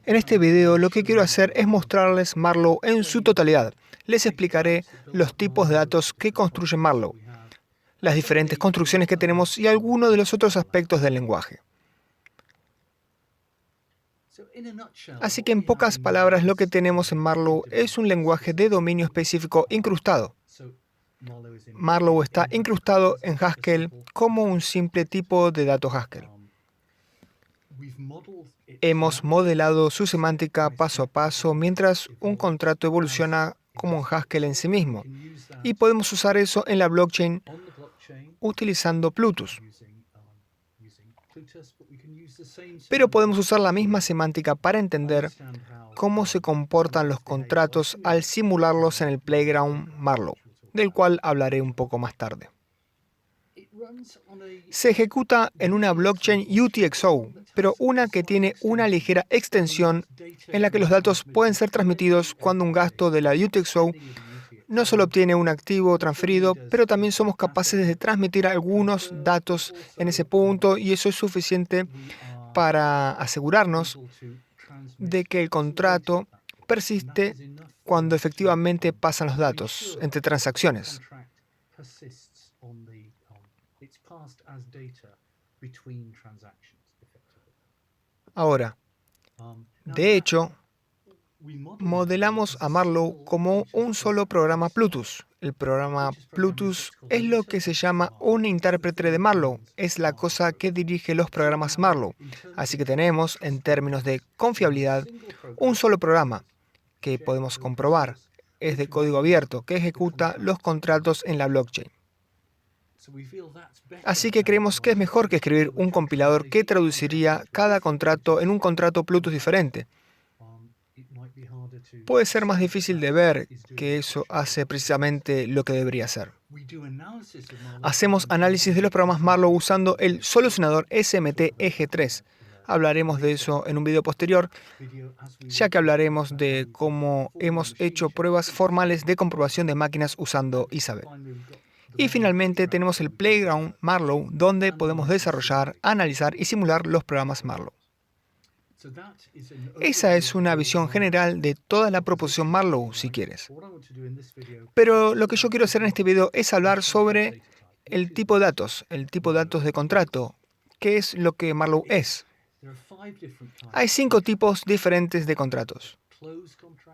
En este video lo que quiero hacer es mostrarles Marlowe en su totalidad. Les explicaré los tipos de datos que construye Marlowe, las diferentes construcciones que tenemos y algunos de los otros aspectos del lenguaje. Así que en pocas palabras lo que tenemos en Marlowe es un lenguaje de dominio específico incrustado. Marlowe está incrustado en Haskell como un simple tipo de datos Haskell. Hemos modelado su semántica paso a paso mientras un contrato evoluciona como un Haskell en sí mismo. Y podemos usar eso en la blockchain utilizando Plutus. Pero podemos usar la misma semántica para entender cómo se comportan los contratos al simularlos en el Playground Marlowe, del cual hablaré un poco más tarde. Se ejecuta en una blockchain UTXO, pero una que tiene una ligera extensión en la que los datos pueden ser transmitidos cuando un gasto de la UTXO no solo obtiene un activo transferido, pero también somos capaces de transmitir algunos datos en ese punto y eso es suficiente para asegurarnos de que el contrato persiste cuando efectivamente pasan los datos entre transacciones. Ahora, de hecho, modelamos a Marlowe como un solo programa Plutus. El programa Plutus es lo que se llama un intérprete de Marlowe. Es la cosa que dirige los programas Marlowe. Así que tenemos, en términos de confiabilidad, un solo programa que podemos comprobar. Es de código abierto, que ejecuta los contratos en la blockchain. Así que creemos que es mejor que escribir un compilador que traduciría cada contrato en un contrato Plutus diferente. Puede ser más difícil de ver que eso hace precisamente lo que debería hacer. Hacemos análisis de los programas Marlowe usando el solucionador SMT-EG3. Hablaremos de eso en un video posterior, ya que hablaremos de cómo hemos hecho pruebas formales de comprobación de máquinas usando Isabelle. Y finalmente tenemos el Playground Marlowe, donde podemos desarrollar, analizar y simular los programas Marlowe. Esa es una visión general de toda la proposición Marlowe, si quieres. Pero lo que yo quiero hacer en este video es hablar sobre el tipo de datos de contrato, qué es lo que Marlowe es. Hay 5 tipos diferentes de contratos.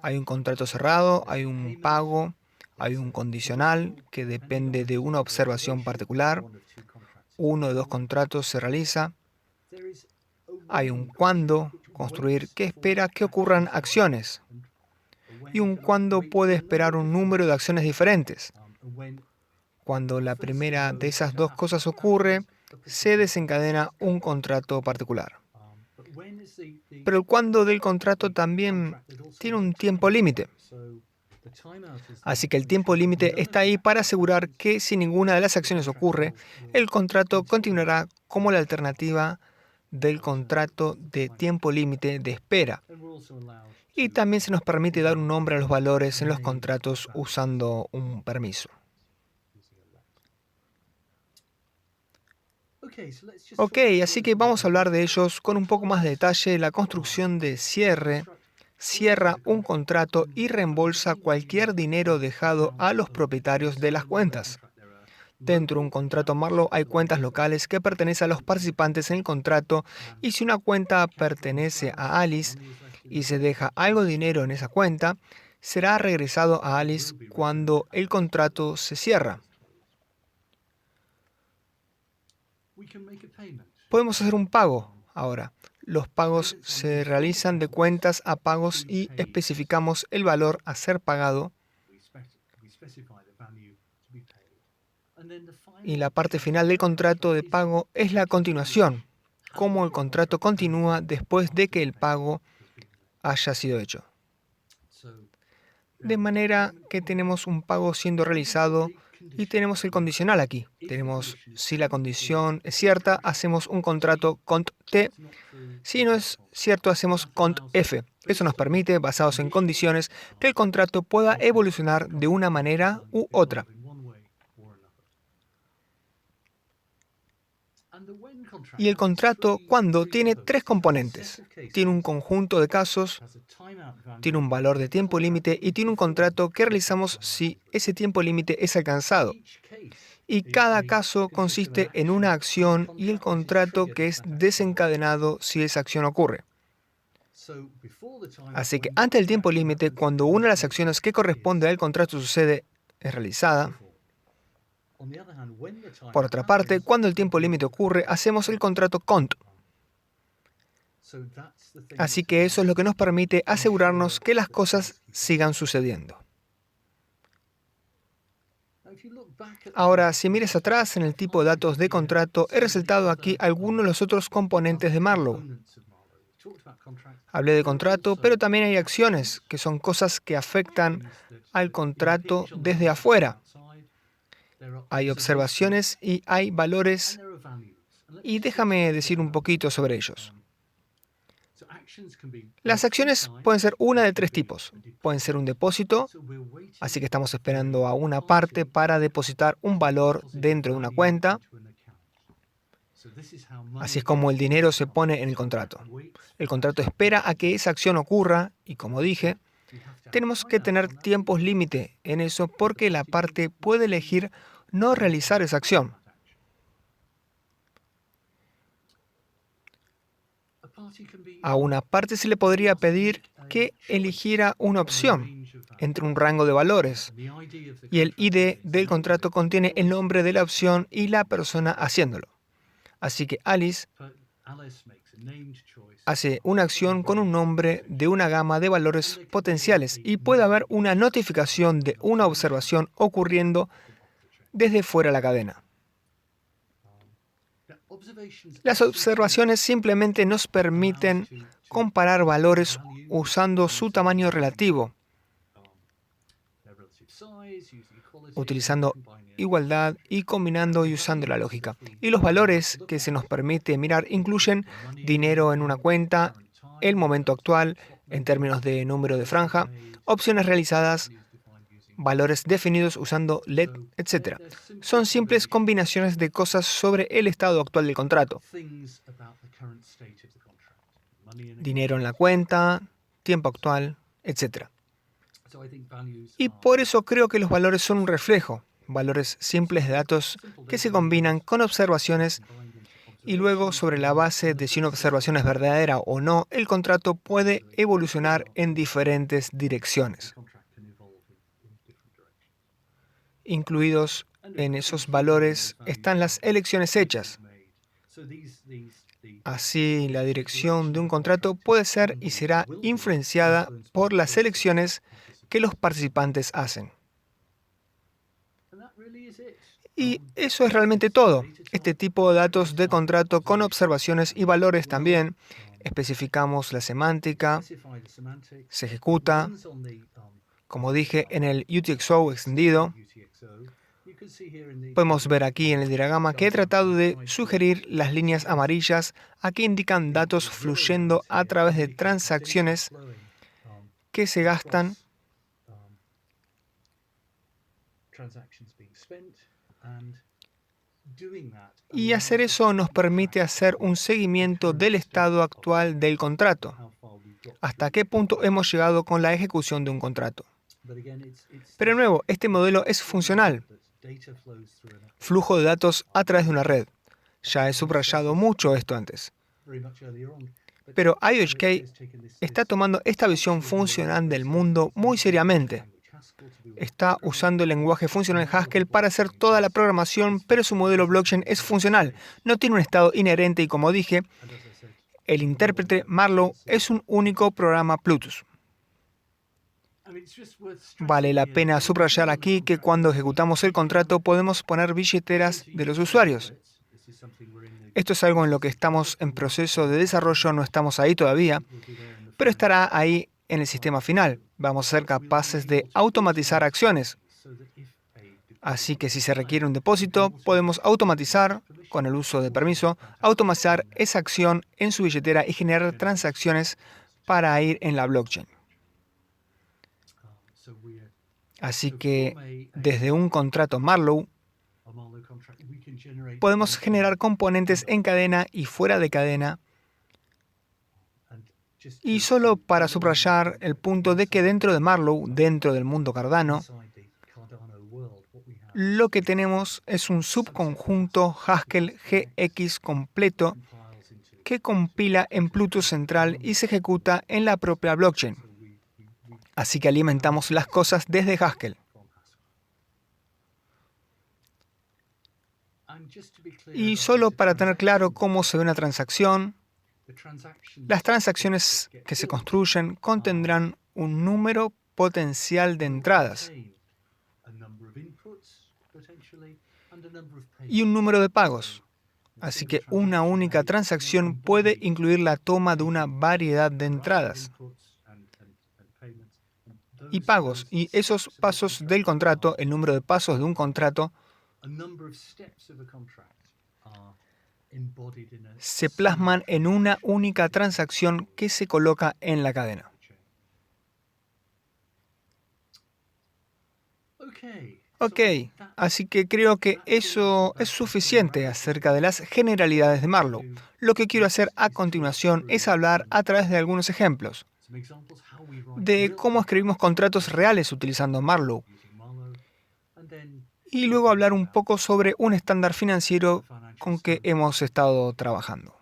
Hay un contrato cerrado, hay un pago, hay un condicional que depende de una observación particular. Uno de 2 contratos se realiza. Hay un cuándo, construir, que espera que ocurran acciones. Y un cuándo puede esperar un número de acciones diferentes. Cuando la primera de esas 2 cosas ocurre, se desencadena un contrato particular. Pero el cuándo del contrato también tiene un tiempo límite. Así que el tiempo límite está ahí para asegurar que si ninguna de las acciones ocurre, el contrato continuará como la alternativa del contrato de tiempo límite de espera. Y también se nos permite dar un nombre a los valores en los contratos usando un permiso. Ok, así que vamos a hablar de ellos con un poco más de detalle. La construcción de cierre cierra un contrato y reembolsa cualquier dinero dejado a los propietarios de las cuentas. Dentro de un contrato Marlowe hay cuentas locales que pertenecen a los participantes en el contrato y si una cuenta pertenece a Alice y se deja algo de dinero en esa cuenta, será regresado a Alice cuando el contrato se cierra. Podemos hacer un pago ahora. Los pagos se realizan de cuentas a pagos y especificamos el valor a ser pagado. Y la parte final del contrato de pago es la continuación, cómo el contrato continúa después de que el pago haya sido hecho. De manera que tenemos un pago siendo realizado y tenemos el condicional aquí. Tenemos, si la condición es cierta, hacemos un contrato cont T. Si no es cierto, hacemos cont F. Eso nos permite, basados en condiciones, que el contrato pueda evolucionar de una manera u otra. Y el contrato cuando tiene tres componentes. Tiene un conjunto de casos, tiene un valor de tiempo límite y tiene un contrato que realizamos si ese tiempo límite es alcanzado. Y cada caso consiste en una acción y el contrato que es desencadenado si esa acción ocurre. Así que antes del tiempo límite, cuando una de las acciones que corresponde al contrato sucede, es realizada. Por otra parte, cuando el tiempo límite ocurre, hacemos el contrato cont. Así que eso es lo que nos permite asegurarnos que las cosas sigan sucediendo. Ahora, si miras atrás en el tipo de datos de contrato, he resaltado aquí algunos de los otros componentes de Marlowe. Hablé de contrato, pero también hay acciones, que son cosas que afectan al contrato desde afuera. Hay observaciones y hay valores, y déjame decir un poquito sobre ellos. Las acciones pueden ser una de tres tipos. Pueden ser un depósito, así que estamos esperando a una parte para depositar un valor dentro de una cuenta. Así es como el dinero se pone en el contrato. El contrato espera a que esa acción ocurra y, como dije, tenemos que tener tiempos límite en eso porque la parte puede elegir no realizar esa acción. A una parte se le podría pedir que eligiera una opción entre un rango de valores y el ID del contrato contiene el nombre de la opción y la persona haciéndolo. Así que Alice hace una acción con un nombre de una gama de valores potenciales y puede haber una notificación de una observación ocurriendo desde fuera de la cadena. Las observaciones simplemente nos permiten comparar valores usando su tamaño relativo, utilizando igualdad y combinando y usando la lógica. Y los valores que se nos permite mirar incluyen dinero en una cuenta, el momento actual en términos de número de franja, opciones realizadas, valores definidos usando LED, etc. Son simples combinaciones de cosas sobre el estado actual del contrato. Dinero en la cuenta, tiempo actual, etc. Y por eso creo que los valores son un reflejo, valores simples de datos que se combinan con observaciones y luego sobre la base de si una observación es verdadera o no, el contrato puede evolucionar en diferentes direcciones. Incluidos en esos valores están las elecciones hechas. Así, la dirección de un contrato puede ser y será influenciada por las elecciones que los participantes hacen. Y eso es realmente todo. Este tipo de datos de contrato con observaciones y valores también. Especificamos la semántica, se ejecuta, como dije, en el UTXO extendido. Podemos ver aquí en el diagrama que he tratado de sugerir las líneas amarillas. Aquí indican datos fluyendo a través de transacciones que se gastan y hacer eso nos permite hacer un seguimiento del estado actual del contrato. ¿Hasta qué punto hemos llegado con la ejecución de un contrato? Pero de nuevo, este modelo es funcional. Flujo de datos a través de una red. Ya he subrayado mucho esto antes. Pero IOHK está tomando esta visión funcional del mundo muy seriamente. Está usando el lenguaje funcional Haskell para hacer toda la programación, pero su modelo blockchain es funcional. No tiene un estado inherente y, como dije, el intérprete Marlowe es un único programa Plutus. Vale la pena subrayar aquí que cuando ejecutamos el contrato podemos poner billeteras de los usuarios. Esto es algo en lo que estamos en proceso de desarrollo, no estamos ahí todavía, pero estará ahí en el sistema final. Vamos a ser capaces de automatizar acciones. Así que si se requiere un depósito, podemos automatizar, con el uso de permiso, automatizar esa acción en su billetera y generar transacciones para ir en la blockchain. Así que desde un contrato Marlowe podemos generar componentes en cadena y fuera de cadena. Y solo para subrayar el punto de que dentro de Marlowe, dentro del mundo Cardano, lo que tenemos es un subconjunto Haskell GX completo que compila en Pluto central y se ejecuta en la propia blockchain. Así que alimentamos las cosas desde Haskell. Y solo para tener claro cómo se ve una transacción, las transacciones que se construyen contendrán un número potencial de entradas y un número de pagos. Así que una única transacción puede incluir la toma de una variedad de entradas y pagos. Y esos pasos del contrato, el número de pasos de un contrato, se plasman en una única transacción que se coloca en la cadena. Ok, así que creo que eso es suficiente acerca de las generalidades de Marlowe. Lo que quiero hacer a continuación es hablar a través de algunos ejemplos de cómo escribimos contratos reales utilizando Marlowe y luego hablar un poco sobre un estándar financiero con que hemos estado trabajando.